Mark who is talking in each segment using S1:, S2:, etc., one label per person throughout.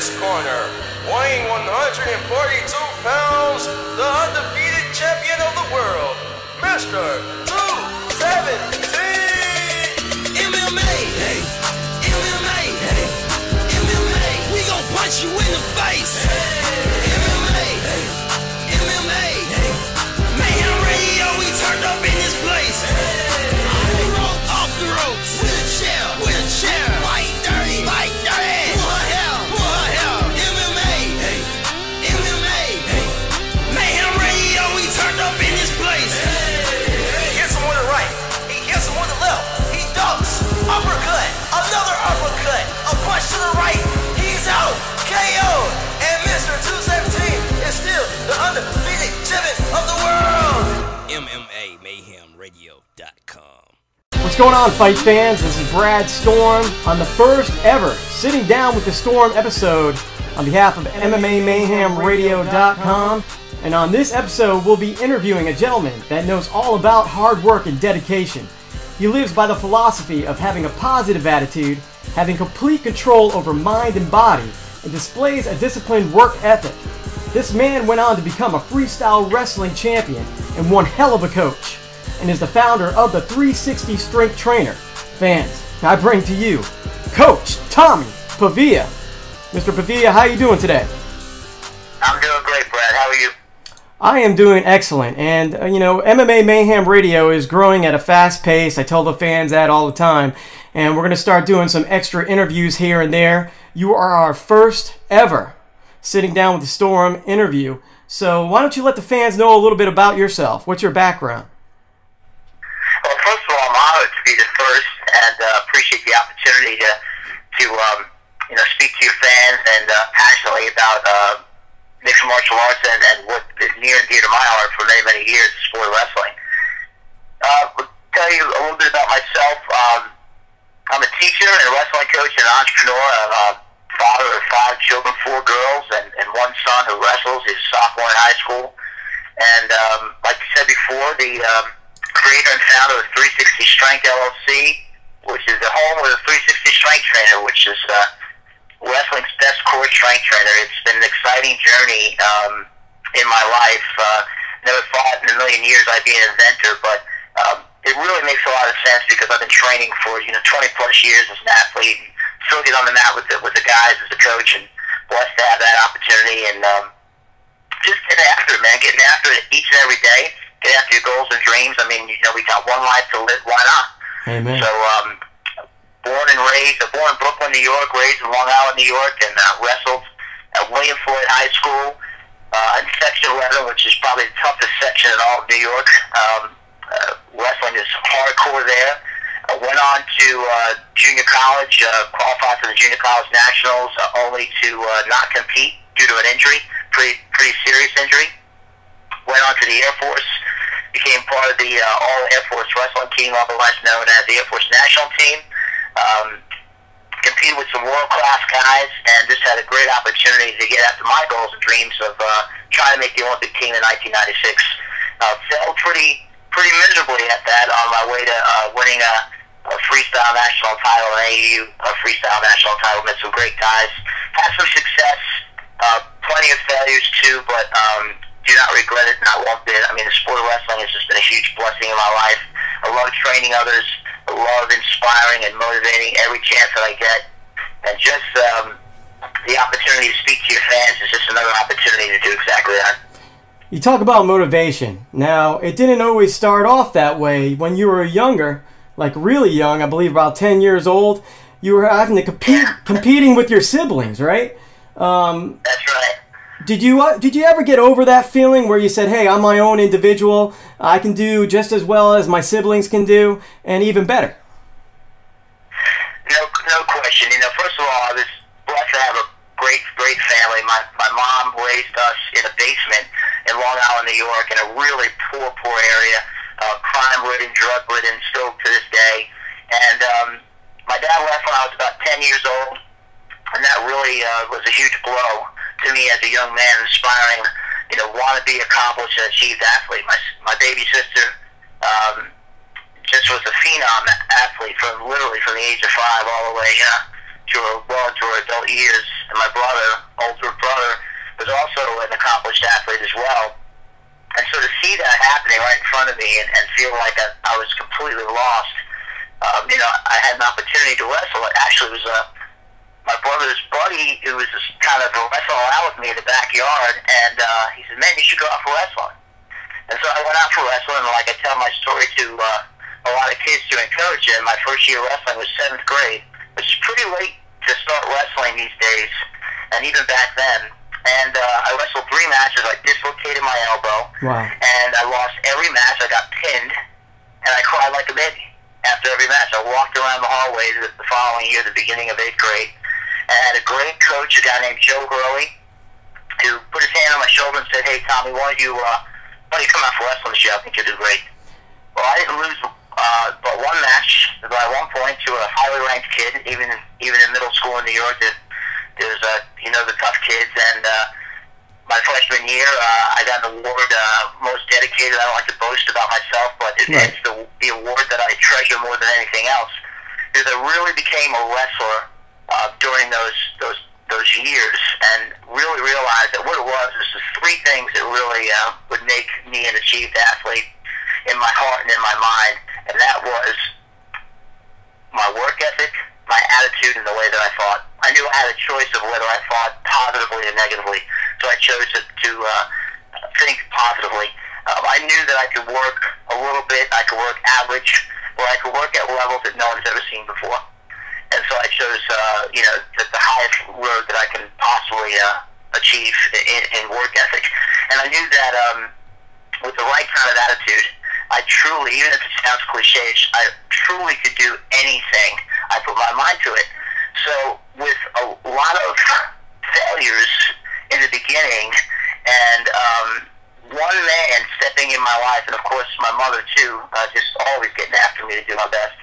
S1: this corner, weighing 142 pounds, the undefeated champion of the world, Mr. 217.
S2: MMA, hey, MMA, hey, MMA, we gon' punch you in the face. Hey, MMA, hey, MMA, hey, Mayhem Radio, we turned up in this place. Hey, off the ropes, with a chair, fight dirty, pour hell, MMA, hey, MMA, hey, Mayhem Radio, we turned up in this place.
S1: He hits him with the right, he hits him with the left, he ducks, uppercut, another uppercut, a punch to the right, he's out, KO, and Mr. 217 is still the undefeated champion of the world.
S2: MMA MAYHEMradio.com.
S3: What's going on, fight fans? This is Brad Storm on the first ever Sitting Down with the Storm episode on behalf of MMA MAYHEMradio.com. And on this episode, we'll be interviewing a gentleman that knows all about hard work and dedication. He lives by the philosophy of having a positive attitude, having complete control over mind and body, and displays a disciplined work ethic. This man went on to become a freestyle wrestling champion and one hell of a coach, and is the founder of the 360 Strength Trainer. Fans, I bring to you Coach Tommy Pavia. Mr. Pavia, how are you doing today?
S4: I'm doing great, Brad. How are you?
S3: I am doing excellent, and you know, MMA Mayhem Radio is growing at a fast pace. I tell the fans that all the time, and we're going to start doing some extra interviews here and there. You are our first ever Sitting Down with the Storm interview, so why don't you let the fans know a little bit about yourself? What's your background?
S4: Well, first of all, I'm honored to be the first, and appreciate the opportunity to speak to your fans and passionately about mixed martial arts and what is near and dear to my heart for many, many years, the sport of wrestling. I'll tell you a little bit about myself. I'm a teacher and a wrestling coach and an entrepreneur. I'm a father of 5 children, 4 girls, and one son who wrestles. He's a sophomore in high school. And like you said before, the creator and founder of 360 Strength LLC, which is the home of the 360 Strength Trainer, which is wrestling's best core strength trainer. It's been an exciting journey in my life. Never thought in a million years I'd be an inventor, but it really makes a lot of sense because I've been training for 20 plus years as an athlete. Still get on the mat with the guys as a coach, and blessed to have that opportunity. And just getting after it, man. Getting after it each and every day. Get after your goals and dreams. I mean, we got one life to live. Why not?
S3: Amen.
S4: So, born in Brooklyn, New York, raised in Long Island, New York, and wrestled at William Floyd High School in Section 11, which is probably the toughest section in all of New York. Wrestling is hardcore there. I went on to junior college, qualified for the Junior College Nationals, only to not compete due to an injury, pretty serious injury. Went on to the Air Force, became part of the All Air Force Wrestling Team, otherwise known as the Air Force National Team. Competed with some world-class guys, and just had a great opportunity to get after my goals and dreams of trying to make the Olympic team in 1996. Failed pretty miserably at that on my way to winning a freestyle national title, an AAU freestyle national title. Met some great guys. Had some success, plenty of failures too, but do not regret it, not one bit. I mean, the sport of wrestling has just been a huge blessing in my life. I love training others. I love inspiring and motivating every chance that I get. And just the opportunity to speak to your fans is just another opportunity to do exactly that.
S3: You talk about motivation. Now, it didn't always start off that way. When you were younger, like really young, I believe about 10 years old, you were having to competing with your siblings, right?
S4: That's right.
S3: Did you ever get over that feeling where you said, hey, I'm my own individual, I can do just as well as my siblings can do, and even better?
S4: No question. First of all, I was blessed to have a great family. My mom raised us in a basement in Long Island, New York, in a really poor area, crime-ridden, drug-ridden, still to this day. And my dad left when I was about 10 years old, and that really was a huge blow to me as a young man, aspiring, want to be accomplished and achieved athlete. My baby sister just was a phenom athlete from the age of 5 all the way to her adult years. and my brother, older brother, was also an accomplished athlete as well. And so to see that happening right in front of me and feel like I was completely lost, I had an opportunity to wrestle. It actually was my brother's buddy who was just kind of wrestling out with me in the backyard, and he said, "Man, you should go out for wrestling." And so I went out for wrestling, and like I tell my story to a lot of kids to encourage them. My first year wrestling was 7th grade, which is pretty late to start wrestling these days, and even back then. And I wrestled 3 matches. I dislocated my elbow,
S3: Wow.
S4: and I lost every match. I got pinned, and I cried like a baby after every match. I walked around the hallways the following year, the beginning of 8th grade, and I had a great coach, a guy named Joe Gurley, who put his hand on my shoulder and said, "Hey, Tommy, why don't you come out for wrestling this year? I think you'll do great." Well, I didn't lose but 1 match by 1 point to a highly ranked kid, even in middle school in New York. There's the tough kids, and my freshman year, I got an award, most dedicated. I don't like to boast about myself, but it's the award that I treasure more than anything else, because I really became a wrestler during those years, and really realized that what it was is just 3 things that really would make me an achieved athlete in my heart and in my mind, and that was my work ethic, my attitude, and the way that I thought. I knew I had a choice of whether I thought positively or negatively, so I chose to think positively. I knew that I could work a little bit, I could work average, or I could work at levels that no one's ever seen before. And so I chose, the highest road that I can possibly achieve in work ethic. And I knew that with the right kind of attitude, I truly, even if it sounds cliche, I truly could do anything I put my mind to it. So with a lot of failures in the beginning, and one man stepping in my life, and of course my mother too, just always getting after me to do my best,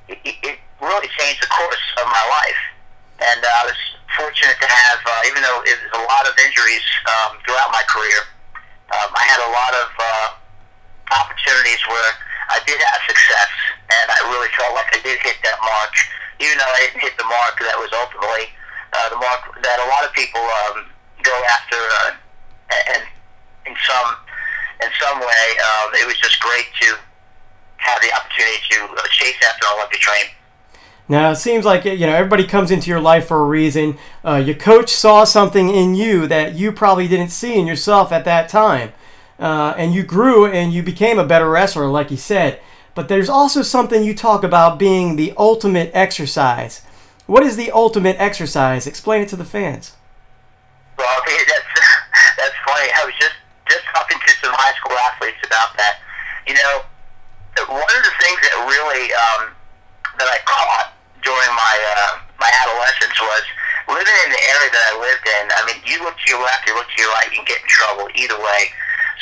S4: it really changed the course of my life. And I was fortunate to have, even though it was a lot of injuries throughout my career, I had a lot of opportunities where I did have success, and I really felt like I did hit that mark, even though I didn't hit the mark that was ultimately the mark that a lot of people go after, and in some way, it was just great to have the opportunity to chase after an Olympic dream.
S3: Now, it seems like, everybody comes into your life for a reason. Your coach saw something in you that you probably didn't see in yourself at that time. And you grew and you became a better wrestler, like you said. But there's also something you talk about being the ultimate exercise. What is the ultimate exercise? Explain it to the fans.
S4: Well, that's funny. I was just talking to some high school athletes about that. One of the things that really that I caught during my adolescence was living in the area that I lived in. I mean, you look to your left, you look to your right, you can get in trouble either way.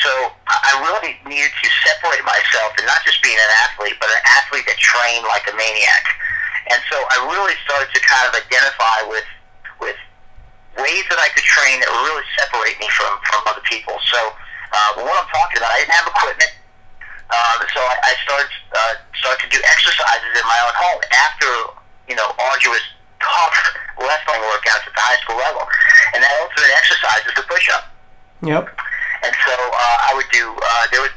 S4: So I really needed to separate myself and not just being an athlete, but an athlete that trained like a maniac. And so I really started to kind of identify with ways that I could train that would really separate me from other people. So what I'm talking about, I didn't have equipment. So I started to do exercises in my own home after, arduous, tough wrestling workouts at the high school level. And that ultimate exercise is the push-up.
S3: Yep.
S4: And so I would do, there were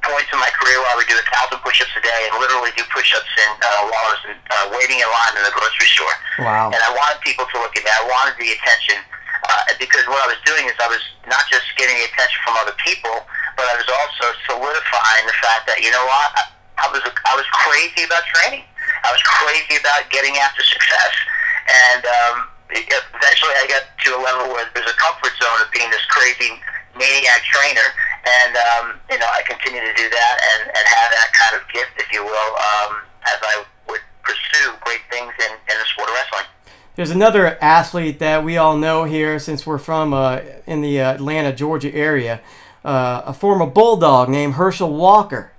S4: points in my career where I would do 1,000 push-ups a day and literally do push-ups while I was waiting in line in the grocery store.
S3: Wow.
S4: And I wanted people to look at me. I wanted the attention because what I was doing is I was not just getting the attention from other people, but I was also solidifying the fact that, I was crazy about training. I was crazy about getting after success. And eventually I got to a level where there's a comfort zone of being this crazy maniac trainer, and I continue to do that and have that kind of gift, if you will, as I would pursue great things in the sport of wrestling.
S3: There's another athlete that we all know here, since we're from in the Atlanta, Georgia area, a former Bulldog named Herschel Walker.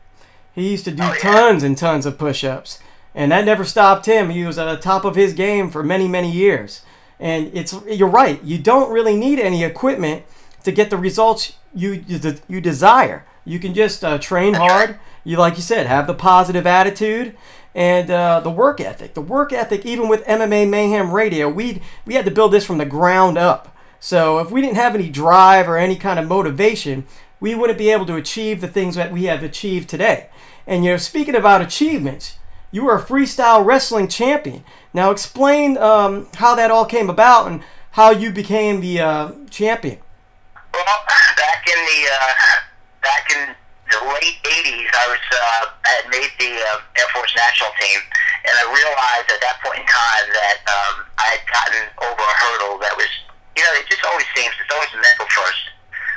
S3: He used to do tons and tons of push-ups, and that never stopped him. He was at the top of his game for many, many years. And you're right, you don't really need any equipment to get the results you desire. You can just train hard. Like you said, have the positive attitude, and the work ethic. The work ethic, even with MMA Mayhem Radio, we had to build this from the ground up. So if we didn't have any drive or any kind of motivation, we wouldn't be able to achieve the things that we have achieved today. And speaking about achievements, you were a freestyle wrestling champion. Now explain how that all came about and how you became the champion.
S4: Well, back in the late '80s, I had made the Air Force national team, and I realized at that point in time that I had gotten over a hurdle that was, it just always seems it's always mental first.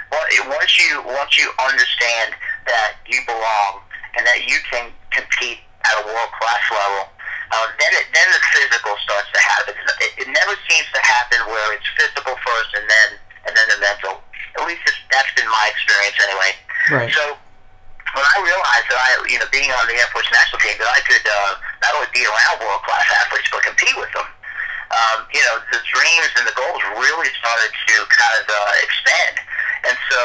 S4: Well, once you understand that you belong and that you can compete at a world-class level, then the physical starts to happen. It never seems to happen where it's physical first and then the mental. At least that's been my experience anyway.
S3: Right.
S4: So when I realized that being on the Air Force national team, that I could not only be around world-class athletes but compete with them, the dreams and the goals really started to kind of expand. And so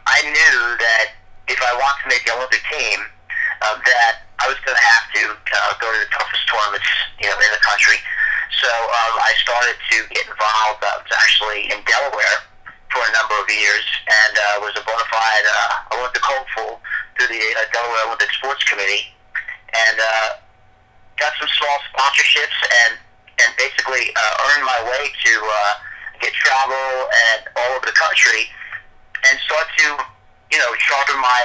S4: I knew that if I wanted to make the Olympic team, that I was going to have to go to the toughest tournaments, in the country. So I started to get involved. I was actually in Delaware for a number of years, and was a bona fide Olympic hopeful through the Delaware Olympic Sports Committee, and got some small sponsorships and basically earned my way to get travel and all over the country and start to, sharpen my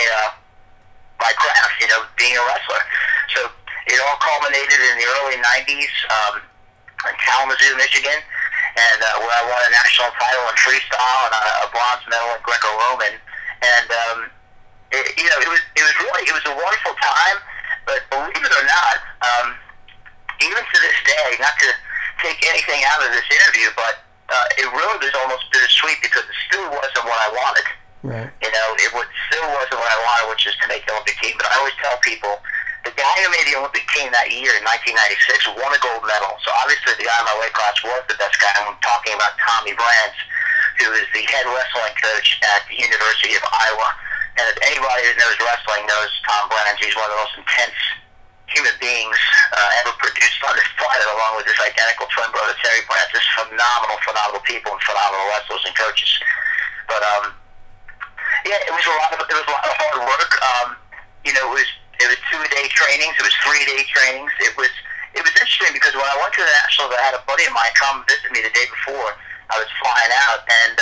S4: craft, being a wrestler. So it all culminated in the early '90s in Kalamazoo, Michigan, and where I won a national title in freestyle and a bronze medal in Greco-Roman. And it was a wonderful time. But believe it or not, even to this day, not to take anything out of this interview, but it really was almost bittersweet because it still wasn't what I wanted.
S3: Right.
S4: Still wasn't what I wanted, which is to make the Olympic team. But I always tell people, the guy who made the Olympic team that year in 1996 won a gold medal. So obviously the guy in my weight class was the best guy. I'm talking about Tommy Brands, who is the head wrestling coach at the University of Iowa. And if anybody that knows wrestling knows Tom Brands, he's one of the most intense human beings ever produced on this planet, along with his identical twin brother Terry Brands. Just phenomenal people and phenomenal wrestlers and coaches. But it was a lot of hard work. It was 2-a-day trainings. It was 3-day trainings. It was interesting because when I went to the Nationals, I had a buddy of mine come visit me the day before I was flying out, and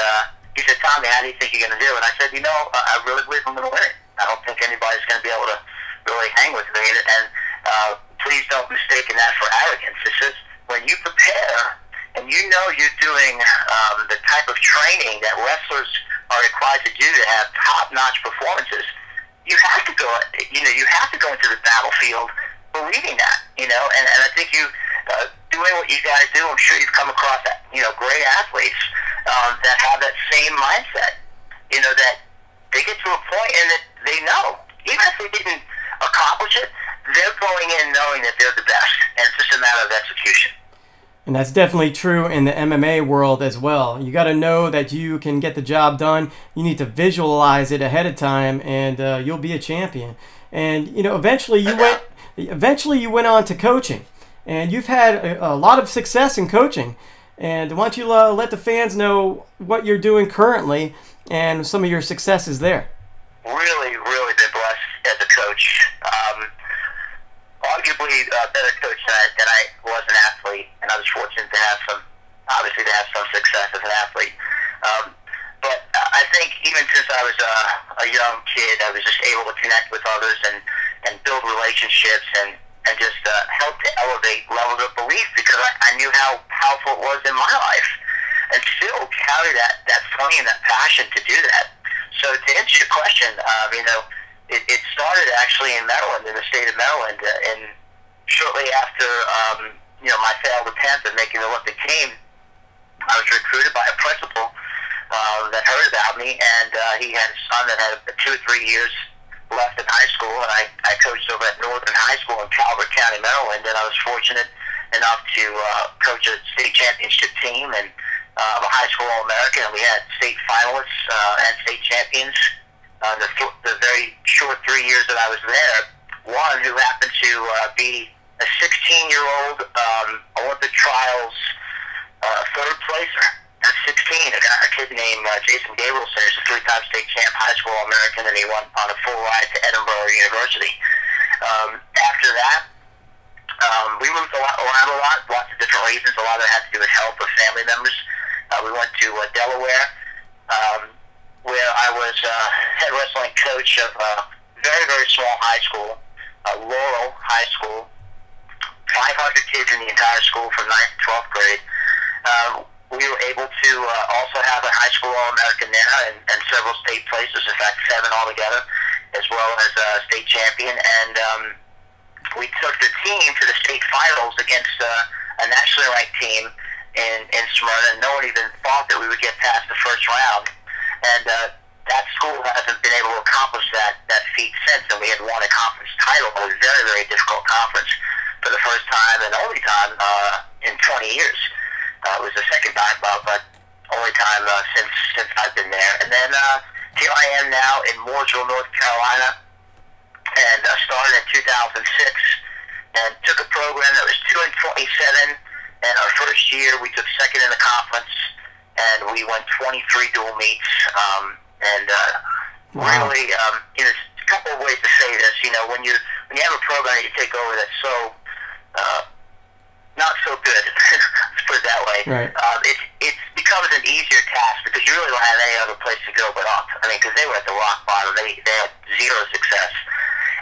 S4: he said, "Tommy, how do you think you're going to do?" And I said, I really believe I'm going to win it. I don't think anybody's going to be able to really hang with me. And please don't mistake that for arrogance. It says when you prepare and you're doing the type of training that wrestlers are required to do to have top-notch performances, you have to go into the battlefield believing that, and I think doing what you guys do, I'm sure you've come across great athletes that have that same mindset, that they get to a point and that they know, even if they didn't accomplish it, they're going in knowing that they're the best, and it's just a matter of execution.
S3: And that's definitely true in the MMA world as well. You got to know that you can get the job done. You need to visualize it ahead of time, and you'll be a champion. And eventually you went on to coaching, and you've had a lot of success in coaching. And why don't you let the fans know what you're doing currently and some of your successes there?
S4: Really been blessed as a coach. Arguably a better coach than I was an athlete, and I was fortunate to have some success as an athlete. But I think even since I was a young kid, I was just able to connect with others and build relationships and just help to elevate levels of belief, because I knew how powerful it was in my life, and still carry that flame and that passion to do that. So to answer your question, it started actually in Maryland, in the state of Maryland, and shortly after my failed attempt at making the Olympic team, I was recruited by a principal that heard about me, and he had a son that had 2 or 3 years left in high school, and I coached over at Northern High School in Calvert County, Maryland, and I was fortunate enough to coach a state championship team and a high school All-American, and we had state finalists and state champions. The very short 3 years that I was there, one who happened to be a 16-year-old Olympic trials third placer. At 16, a kid named Jason Gabrielson is a three-time state champ, high school All-American, and he went on a full ride to Edinburgh University. After that, we moved around a lot, lots of different reasons. A lot of it had to do with health of family members. We went to Delaware, where I was head wrestling coach of a very, very small high school, Laurel High School, 500 kids in the entire school from 9th to 12th grade. We were able to also have a high school All-American there and several state places, in fact 7 altogether, as well as a state champion. And we took the team to the state finals against a nationally ranked team in Smyrna. No one even thought that we would get past the first round. And that school hasn't been able to accomplish that feat since, and we had won a conference title. It was a very, very difficult conference for the first time and only time in 20 years. It was the second time, but only time since I've been there. And then here I am now in Mooresville, North Carolina, and started in 2006 and took a program that was 2-27. And our first year, we took second in the conference, and we won 23 dual meets.
S3: Wow.
S4: Really, there's a couple of ways to say this. When you have a program that you take over that's so not so good, let's put it that way.
S3: Right.
S4: It becomes an easier task because you really don't have any other place to go but up. I mean, because they were at the rock bottom. They had zero success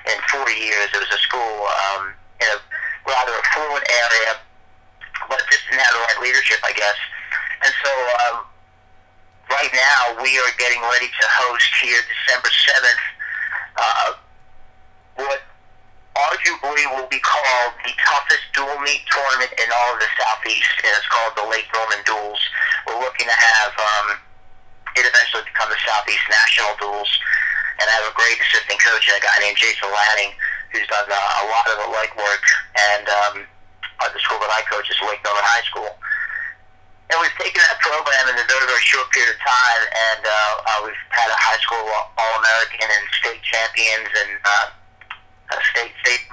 S4: in 40 years. It was a school in a rather affluent area, but just didn't have the right leadership, I guess. And so right now we are getting ready to host here December 7th what arguably will be called the toughest dual meet tournament in all of the Southeast, and it's called the Lake Norman Duels. We're looking to have it eventually become the Southeast National Duels, and I have a great assistant coach, a guy named Jason Lanning, who's done a lot of the legwork, and the school that I coach is Lake Norman High School. And we've taken that program in a very, very short period of time, and we've had a high school All-American and state champions and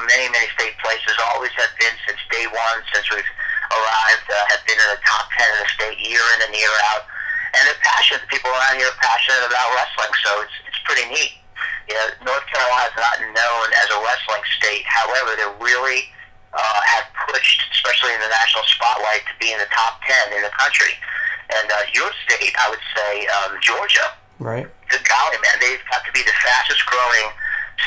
S4: many, many state places. Always have been since day one, since we've arrived, have been in the top 10 in the state year in and year out. And they're passionate. The people around here are passionate about wrestling, so it's pretty neat. North Carolina is not known as a wrestling state. However, they really have pushed, especially in the national spotlight, to be in the top 10 in the country. And your state, I would say, Georgia.
S3: Right.
S4: Good golly, man. They've got to be the fastest growing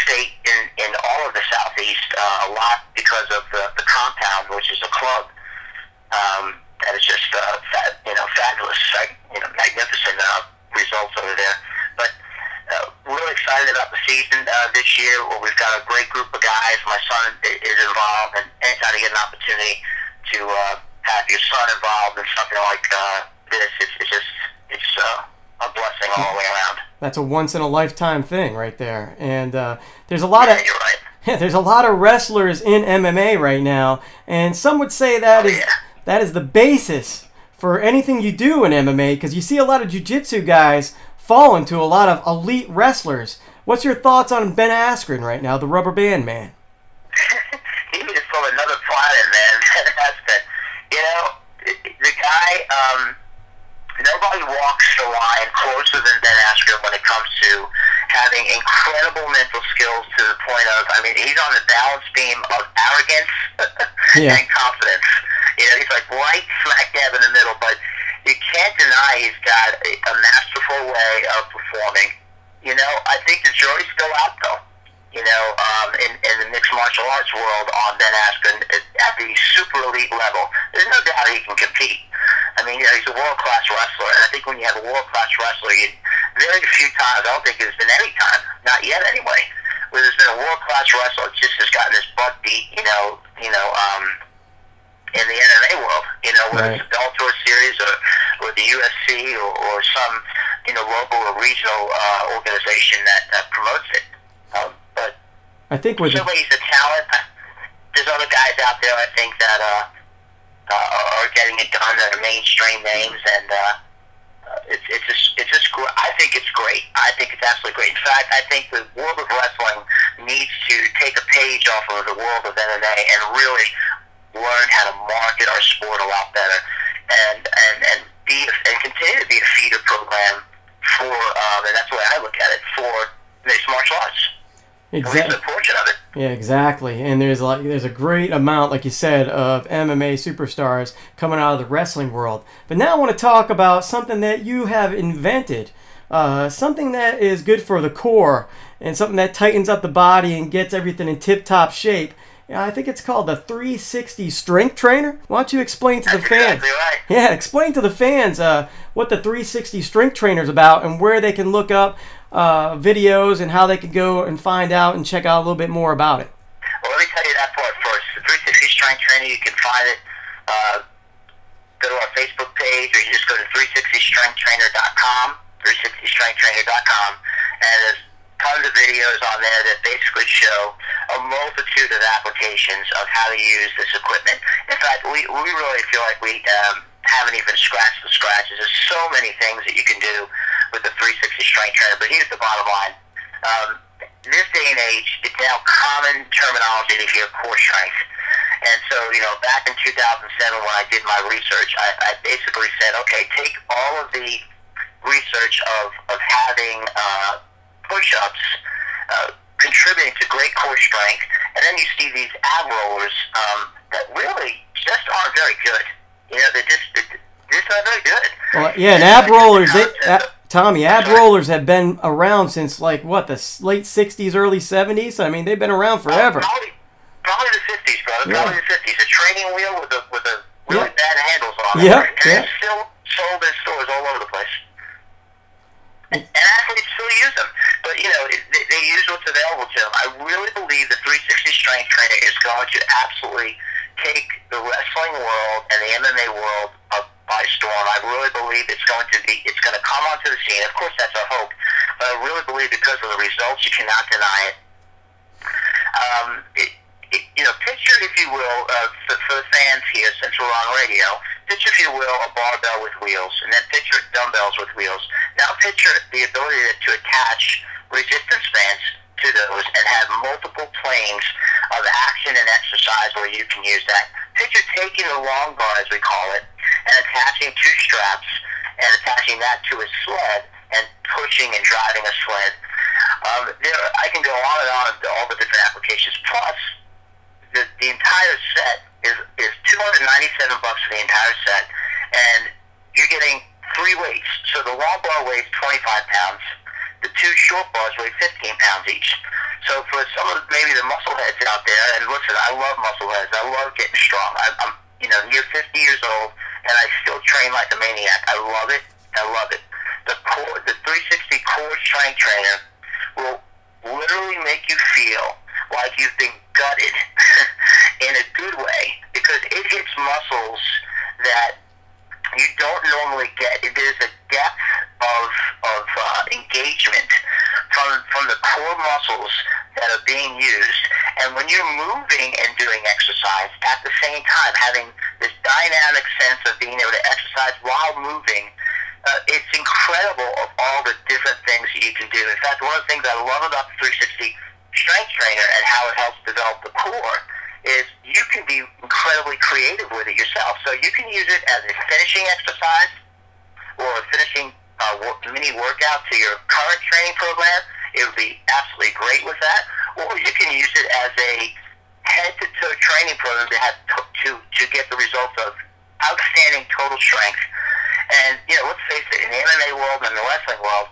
S4: state in all of the Southeast, a lot because of the compound, which is a club that is just fabulous, magnificent results over there. But really excited about the season this year. Where we've got a great group of guys. My son is involved, and anytime you get an opportunity to have your son involved in something like this, it's a blessing all the way around.
S3: That's a once-in-a-lifetime thing right there. And there's a lot of...
S4: You're right.
S3: Yeah, there's a lot of wrestlers in MMA right now, and some would say that is the basis for anything you do in MMA, because you see a lot of jiu-jitsu guys fall into a lot of elite wrestlers. What's your thoughts on Ben Askren right now, the rubber band man?
S4: He is from another planet, man. The guy... Nobody walks the line closer than Ben Askren when it comes to having incredible mental skills to the point of, he's on the balance beam of arrogance and confidence. He's like right smack dab in the middle, but you can't deny he's got a masterful way of performing. I think the jury's still out, though, in the mixed martial arts world on Ben Askren at the super elite level. There's no doubt he can compete. He's a world-class wrestler, and I think when you have a world-class wrestler, very few times, I don't think there's been any time, not yet anyway, where there's been a world-class wrestler that just has gotten his butt beat, in the MMA world, whether it's the Bellator series or the UFC or some, local or regional organization that promotes it. But
S3: I think
S4: certainly he's a talent. There's other guys out there, I think, that are getting it done that are mainstream names, and I think it's great. I think it's absolutely great. In fact, I think the world of wrestling, needs to take a page off of the world of MMA and really learn how to market our sport a lot better, and continue to be a feeder program for, and that's the way I look at it, for mixed martial arts.
S3: Exactly.
S4: A portion of it.
S3: Yeah, exactly. And there's a great amount, like you said, of MMA superstars coming out of the wrestling world. But now I want to talk about something that you have invented, something that is good for the core, and something that tightens up the body and gets everything in tip-top shape. I think it's called the 360 Strength Trainer. Why don't you explain to the fans?
S4: Exactly right.
S3: Yeah, explain to the fans what the 360 Strength Trainer is about and where they can look up videos and how they can go and find out and check out a little bit more about it.
S4: Well, let me tell you that part first. The 360 Strength Trainer, you can find it. Go to our Facebook page, or you just go to 360strengthtrainer.com, 360strengthtrainer.com, and there's tons of videos on there that basically show a multitude of applications of how to use this equipment. In fact, we really feel like we haven't even scratched the scratches. There's so many things that you can do with the 360 Strength Trainer, but here's the bottom line. This day and age, it's now common terminology to hear core strength. And so, back in 2007 when I did my research, I basically said, okay, take all of the research of having push-ups contributing to great core strength, and then you see these ab rollers that really just aren't very good. They're just not very good.
S3: Well, yeah, and ab rollers, Tommy, ab rollers have been around since the late 60s, early 70s. I mean, they've been around forever.
S4: Probably the 50s, brother.
S3: Yeah.
S4: Probably the 50s. A training wheel with a really bad handles on it.
S3: Yeah.
S4: And it's still sold in stores all over the place. And athletes still use them. But, they use what's available to them. I really believe the 360 Strength Trainer is going to absolutely take the wrestling world and the MMA world by storm. I really believe it's going to come onto the scene. Of course, that's our hope. But I really believe because of the results, you cannot deny it. Picture, if you will, for the fans here, since we're on radio, picture, if you will, a barbell with wheels, and then picture dumbbells with wheels. Now picture the ability to attach resistance bands to those and have multiple planes of action and exercise where you can use that. Picture taking the long bar, as we call it, and attaching two straps and attaching that to a sled and pushing and driving a sled. I can go on and on to all the different applications. Plus, the entire set is $297 for the entire set, and you're getting 3 weights. So the long bar weighs 25 pounds. The 2 short bars weigh 15 pounds each. So for some of maybe the muscle heads out there, and listen, I love muscle heads. I love getting strong. I'm near 50 years old, and I still train like a maniac. I love it. I love it. The 360 Core Strength Trainer will literally make you feel like you've been gutted in a good way, because it hits muscles that you don't normally get. There's a depth of engagement from the core muscles that are being used, and when you're moving and doing exercise at the same time, having this dynamic sense of being able to exercise while moving, it's incredible of all the different things that you can do. In fact, one of the things I love about the 360 Strength Trainer and how it helps develop the core is you can be incredibly creative with it yourself. So you can use it as a finishing exercise or a finishing mini workout to your current training program. It would be absolutely great with that. Or you can use it as a head-to-toe training program to get the results of outstanding total strength. And, let's face it, in the MMA world and the wrestling world,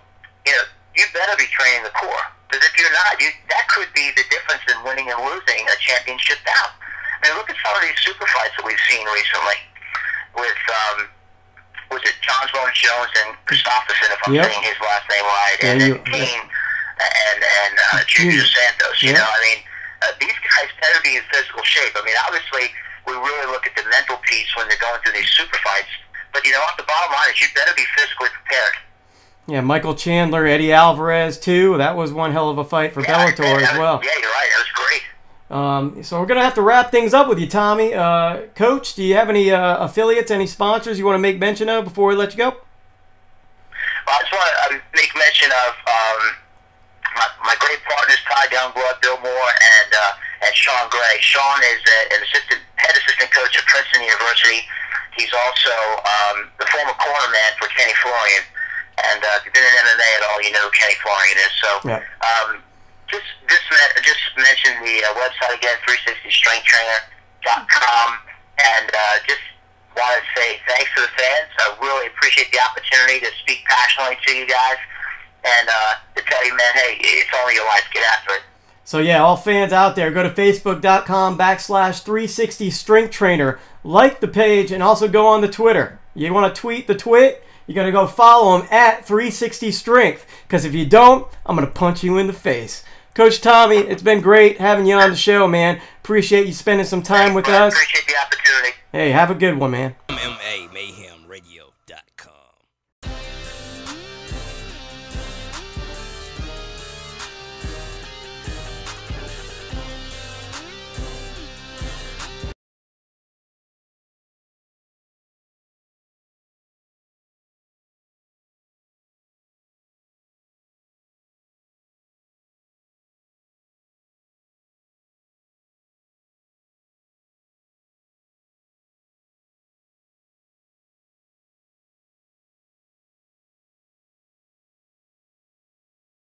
S4: you better be training the core. Because if you're not, that could be the difference in winning and losing a championship bout. I mean, look at some of these super fights that we've seen recently with, was it John Bones Jones and Christopherson, if I'm saying his last name right, and then Kane and Junior Santos.
S3: Yeah.
S4: These guys better be in physical shape. I mean, obviously, we really look at the mental piece when they're going through these super fights. But, the bottom line is you better be physically prepared.
S3: Yeah, Michael Chandler, Eddie Alvarez, too. That was one hell of a fight for Bellator as well.
S4: Yeah, you're right. That was great.
S3: So we're going to have to wrap things up with you, Tommy. Coach, do you have any affiliates, any sponsors you want to make mention of before we let you go?
S4: Well, I just want to make mention of my my great partners, Ty Youngblood, Bill Moore, and Sean Gray. Sean is an head assistant coach at Princeton University. He's also the former cornerman for Kenny Florian. And if you've been in MMA at all, you know who Kenny Florian is. So just mention the website again, 360strengthtrainer.com. And just want to say thanks to the fans. I really appreciate the opportunity to speak passionately to you guys. And to tell you, man, hey, it's only your life. Get after it.
S3: So yeah, all fans out there, go to facebook.com/360strengthtrainer. Like the page and also go on the Twitter. You want to tweet the twit? You got to go follow him at 360strength. Because if you don't, I'm going to punch you in the face. Coach Tommy, it's been great having you on the show, man. Appreciate you spending some time with us.
S4: Appreciate the opportunity.
S3: Hey, have a good one, man.
S2: MMA MAYHEM Radio.com.